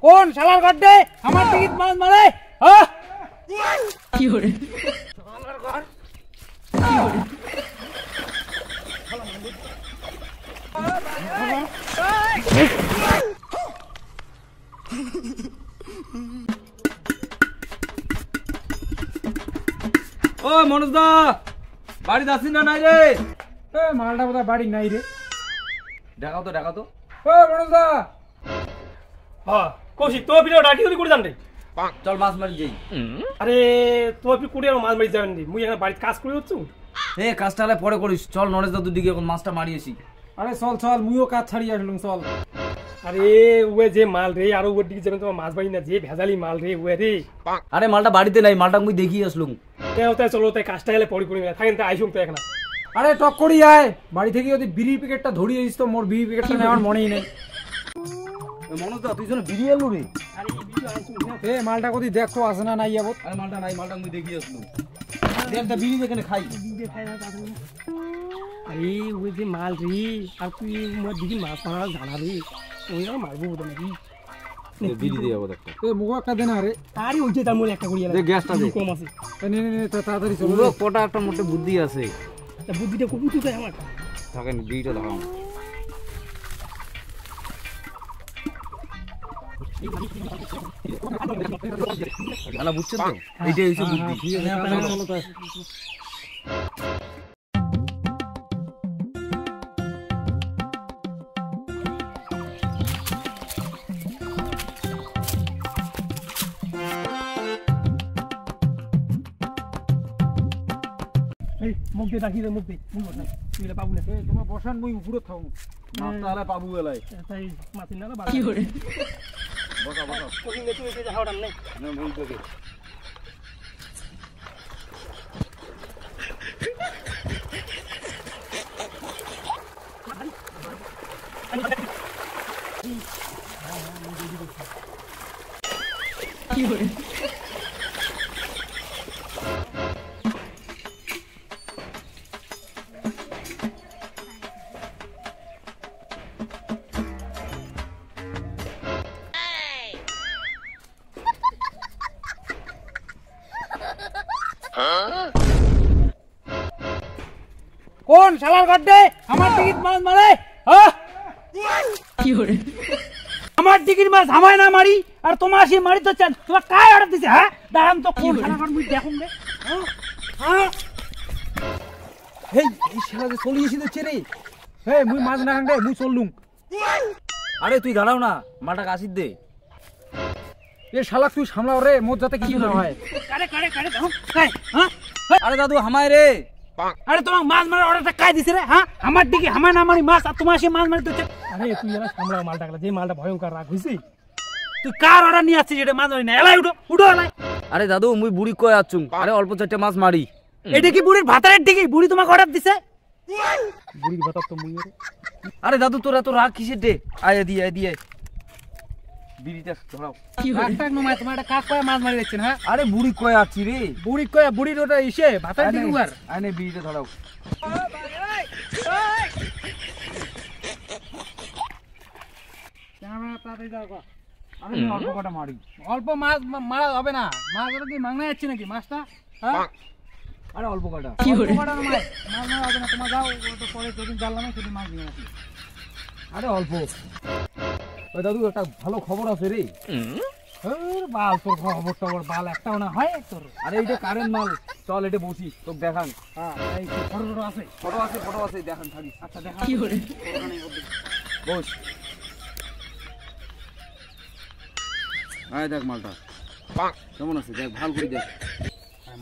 কোন শালার গড্ডে আমার টিকিট মাছ মারে কি হরে শালার ঘর কি হরে ও মনোজ দা বাড়ি যাচ্ছি না নাই রে মালটা বোধহয় বাড়ি নাই রে দেখাও তো ও মনোজ দা হ্যাঁ কৌশিক তো পিলে ডাকি তুই করে যান রে চল মাছ মারি যাই আরে তো আপনি কুড়ি আর মাছ মারি যাবেন রে মুই এখানে বাড়িতে কাজ করে হচ্ছু কাজটা হলে পরে করিস চল নরেশ দাদুর দিকে এখন মাছটা মারিয়েছি আরে চল মুইও কাজ ছাড়িয়ে আসলুম চল আরে ওয়ে যে মাল রে আর ওর দিকে যাবেন তোমার মাছ বাড়ি না যে ভেজালি মাল রে ওয়ে রে আরে মালটা বাড়িতে নাই মালটা মুই দেখিয়ে আসলুম তাই চলো তাই কাজটা গেলে পরে করি থাকেন তাই আইসুম তো এখন আরে টক করি আয় বাড়ি থেকে যদি বিড়ির প্যাকেটটা ধরিয়ে দিস তো মোর বিড়ি প্যাকেটটা নেওয়ার মনেই নেই মনোজ দা তুই যেন বিড়ি এলো রে মালটা কদি দেখতো আসে না নাই যাবো আরে মালটা নাই মালটা মুই দেখিয়ে আসলুম দেখ বিড়ি যেখানে খাই আরে ওই যে মাল রে আর তুই মোর দিকে মাছ মারা জানা রে ওই আর মারবো বোধ নাকি বিড়ি দিয়ে যাবো একটা মুখ একটা দে না রে আরে ওই যে তার মনে একটা করি দে গ্যাসটা দে কম আছে নে তাড়াতাড়ি চল পুরো কটা একটা মোটে বুদ্ধি আছে তা বুদ্ধিটা কবি তুই আমার থাকেন বিড়িটা দেখাও আলা বুঝছেন তো এইটাই হচ্ছে বুদ্ধি মুখ দিয়ে ডাকি দে মুখ দিয়ে মুখ বসাই তুই পাবো না তোমার বসান মুই উপরে থাকো মাছটা হলে পাবো বেলায় তাই মাছিন না কি করে বসা তুই তুই যা হাওড়ান নাই না ভুল থেকে কি করে কোন শালার গড্ডে আমার টিকিট মাছ মারে কি হরে আমার টিকিট মাছ হামায় না মারি আর তোমার আসি মারি তো চান তোমার কায় অর্ডার দিছে দাঁড়ান তো কোন শালার গড মুই দেখুন রে এই শালা যে চলিয়েছি তো ছেড়ে মুই মাছ না খান রে মুই চললুম আরে তুই দাঁড়াও না মালটা কাশির দে এ শালা তুই সামলাও রে মোর যাতে কিছু না হয় দেখো আরে দাদু হামায় রে আরে তোমার মাছ মারার অর্ডারটা কাই দিছে রে আমার দিকে হামায় না মারি মাছ আর তোমার আসি মাছ মারি তো আরে তুই এলা সামলা মালটা যে মালটা ভয়ঙ্কর রাগ হইছে তুই কার অর্ডার নিয়ে আসছিস এটা মাছ মারি না এলাই উঠো এলাই আরে দাদু মুই বুড়ি কই আছুম আরে অল্প চারটে মাছ মারি এটা কি বুড়ির ভাতারের দিকে বুড়ি তোমাকে অর্ডার দিছে বুড়ির ভাতার তো মুই আরে দাদু তোরা তো রাগ কিসের দে আয় দিয়ে বিড়িটা ধরাও রাগটাক নমাই তোমার একটা কাক কয় মাছ মারি দিচ্ছেন আরে বুড়ি কই আছি রে বুড়ি কয় বুড়ির ওটা ইসে ভাতারের দিকে উয়ার আনে বিড়িটা ধরাও আমি অল্প কটা মারি অল্প মাছ মারা হবে না মাছ কি মাংনা যাচ্ছে নাকি মাছটা আরে অল্প কটা অল্প কটা নমাই মাছ মারা হবে না তোমার যাও ওটা পরে যেদিন জানলাম সেদিন মাছ নিয়ে আসি আরে অল্প ওই দাদু একটা ভালো খবর আছে রে বাল তোর খবর টবর বাল একটাও না হয় তোর আরে এইটা কারেন্ট মাল চল এটা বসি তোকে দেখান এই ফটো আছে ফটো আছে দেখান থাকি আচ্ছা দেখা কি করে বস আয় দেখ মালটা কেমন আছে দেখ ভালো করে দেখ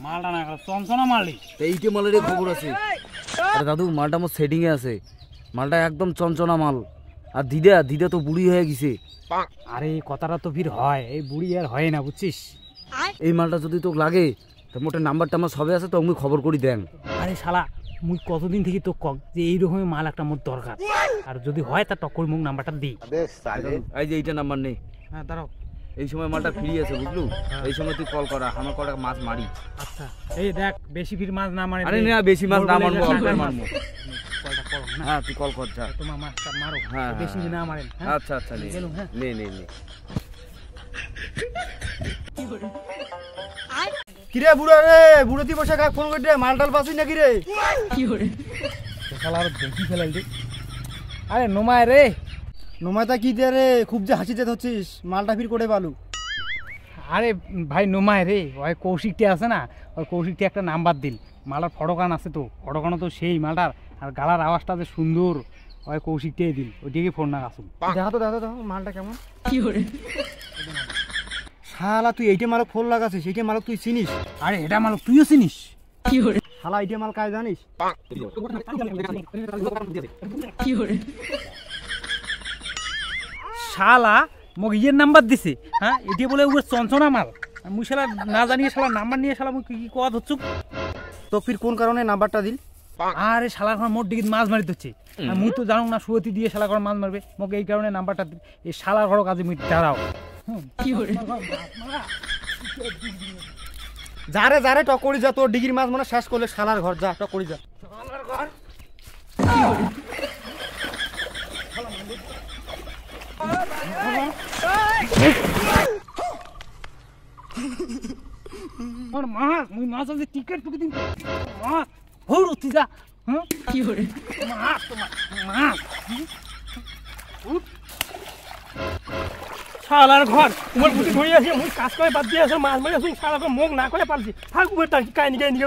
মালটা না চমচনা মালই এইটা মালের খবর আছে আরে দাদু মালটা আমার সেটিং এ আছে মালটা একদম চঞ্চনা মাল আর দিদা তো বুড়ি হয়ে গেছে আরে কথাটা তো ভিড় হয় এই বুড়ি আর হয় না বুঝছিস এই মালটা যদি তোকে লাগে তো মোটে নাম্বারটা আমার সবে আছে তো আমি খবর করি দেন আরে শালা মুই কতদিন থেকে তো কম যে এইরকমই মাল একটা মোর দরকার আর যদি হয় তা টক্কর মুখ নাম্বারটা দিই এই যে এইটা নাম্বার নেই দাঁড়াও এই সময় মালটা ফ্রি আছে বুঝলু এই সময় তুই কল করা আমার কটা মাছ মারি আচ্ছা এই দেখ বেশি ফির মাছ না মারে আরে না বেশি মাছ না মারবো অল্প মারবো কলটা করো না হ্যাঁ তুই কল কর যা তোমার মাছটা মারো হ্যাঁ বেশি না মারেন আচ্ছা নে গেলুম, হ্যাঁ। নে কিরে বুড়া রে, বুড়তি বসে কাক ফোন করে মাল টাল পাচ্ছিস নাকি রে? শালার দেখি ফেলাই রে। আরে নোমায় রে। নোমাইতা কি দে রে, খুব যে হাসিতে হচ্ছিস, মালটা ফির করে পালু। আরে ভাই নোমায় রে, ওই কৌশিকটি আছে না, ওই কৌশিকটি একটা নাম্বার দিল। মালটার ফটোকান আছে তো, ফটোকানও তো সেই মালটার, আর গালার আওয়াজটা যে সুন্দর, ওই কৌশিকটাই দিল, ওইদিকে ফোন না আসুন। দেখো তো মালটা কেমন। শালা তুই এইটা মালক ফোন লাগাছিস, এইটা মালক তুই চিনিস? আরে এটা মালক তুইও চিনিস? শালা এইটা মাল কাজ জানিস? শালা মোক ইয়ের নাম্বার দিছে, হ্যাঁ এটি বলে ওর চঞ্চনা মাল। মুই শালা না জানিয়ে শালা নাম্বার নিয়ে শালা মুই কি কথা হচ্ছুক। তো ফির কোন কারণে নাম্বারটা দিল? আরে শালা এখন মোট ডিগিত মাছ মারি দিচ্ছে, মুই তো জানো না সুয়তি দিয়ে শালা ঘর মাছ মারবে, মোক এই কারণে নাম্বারটা দিল। এই শালার ঘর কাজে মুই দাঁড়াও। যারে যারে টকরি যা, তোর ডিগির মাছ মানে শেষ করলে শালার ঘর যা, টকরি যা। আমার মাছ, মুই মাছ আছে টিকেট টুকে দিন মাছ ভোর উঠি যা। হ্যাঁ কি করে মাছ, তোমার মাছ শালার ঘর তোমার বুটি ধরে আছে, মুই কাজ করে বাদ দিয়ে আছে, মাছ মারি আছো, শালা মুখ না করে পারছি, থাক উপরে টাকি কাহিনী কাহিনী